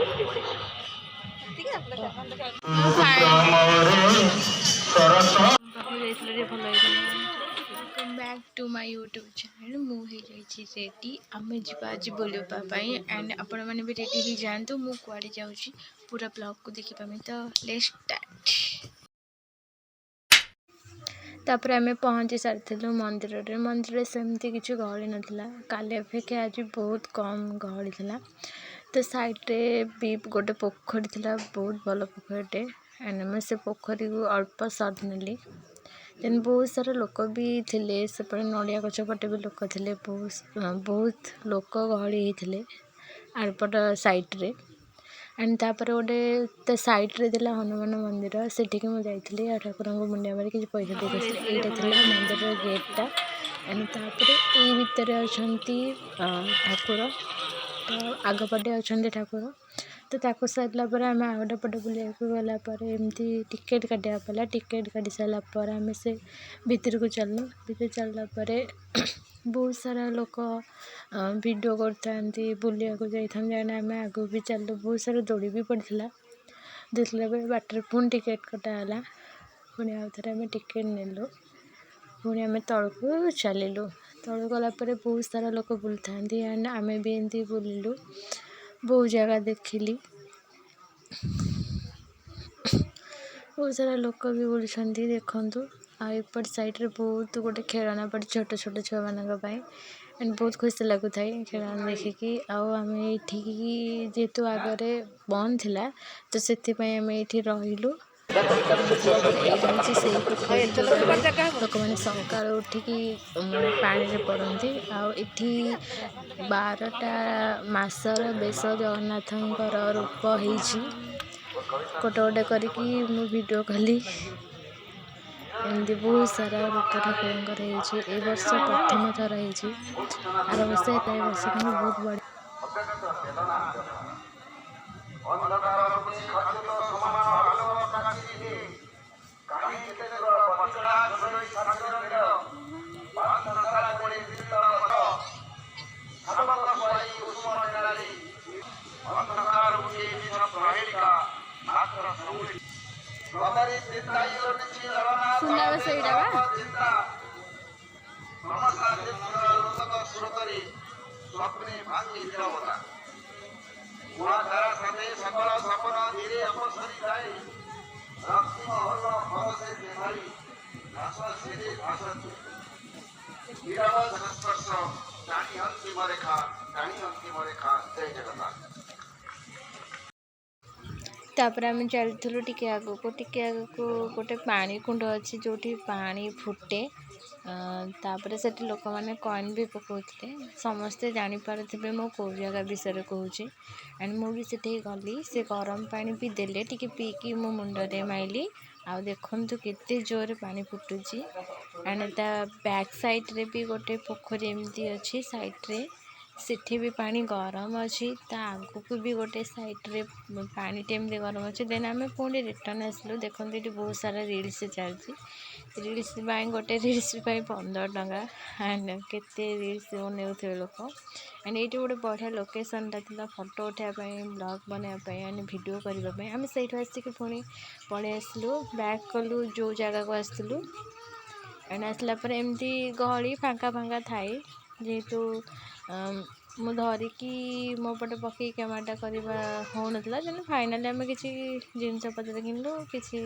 Back to my YouTube channel मुझे ready आम जा आज बुलवाई एंड आपण मैंने भी रेडी ही जातु मु कुआड़े जाऊँगी पूरा ब्लॉग को देखिपारे तो लेट्स स्टार्ट। तापर आम पहुँची सारी मंदिर मंदिर सेमती किसी गहली नाला काली अपेक्षा आज बहुत कम गहली था। तो साइड्रे भी गोटे पोखरी था बहुत भल पोखरीटे एंड आम से पोखरी को अल्प सर्ट नेली देन बहुत सारा लोक भी थे सेपटे नड़िया गछ पटे भी लोक थे बहुत लोक गहली होते आरपट साइड्रे एंड तापर गोटे साइड्रे था हनुमान मंदिर सेठिक मुझे ठाकुर को मुंडिया मारी किसी पैसा देखे यहाँ मंदिर गेटा एंड तापर ये भितर अच्छा ठाकुर तो आगपटे अच्छा ठाकुर तो ताको सरला आम आगटे पटे बुलाक गलापर एमती टिकेट काटा पड़ा टिकेट काटी सारापर आम से भितर को चलू भितर चललापर बहुत सारा लोक वीडियो करते बुलिया जाइए आम आगू भी चलू बहुत सारा दौड़ी भी पड़ता देखला बेले बाटर पुणी टिकेट कटाला पुणी आउ थे आम टिकेट नेलु पुणी आम तलू चलू तलू गलापर बहुत सारा लोक बुलता एंड आम भी एमती बुलिलु बहुत जगह देखिली बहुत सारा लोक भी बुलूँ देखु आईपट साइड्रे बहुत गोटे खेलना पड़े छोट छोट छुआ मान एंड बहुत खुशी लगुत खेलना देखिकी आम ये जेहेतु आगे बंद थिला तो से आम ये रहीलु लोक मैंने सका उठिकी पानी पड़ती आठी 12टा मासर बेश जगन्नाथ रूप होती गोटे गोटे करके मु वीडियो कली एमती बहुत सारा रूप ठाकुर ए वर्ष प्रथम थर आर वर्ष वर्ष बहुत बड़ा तापर आम चलू टिके आगू गोटे पानी कुंड अच्छी जो पानी फुटे तापर से लोक मैंने कॉइन भी पकाते समस्ते जानीपारे मो कौ जगह विषय कहूँ एंड मुझे गली से गरम पानी भी देले टिके पीकी मो मुंडे माइली आ देखु केते जोर पानी फुटुची एंड ता बैक साइड्रे भी गोटे पोखरी एमती अच्छी साइड्रे सेठी भी पानी गरम अच्छी आगू को भी गोटे साइड्रे पानी टेमती गरम अच्छी देन आम पुणी रिटर्न आसलु देखते ये बहुत सारा रिल्स चलती रिल्स गोटे रिल्स 15 टंका एंड केते रिल्स बनाऊे लोक एंड ये गोटे बढ़िया लोकेशन था फोटो उठाई ब्लॉग बनाई एंड वीडियो करने आम से आसिक पुणी पलि आसलु बैक कलु जो जगह को आसलु एंड आसला एमती गहली फांका फांका थाए जेहेतु मु धरिकी मो पटे पकई कैमेराटा करवा हो नाला फाइनाली आम किसी जिनस पत्र किनलु किसी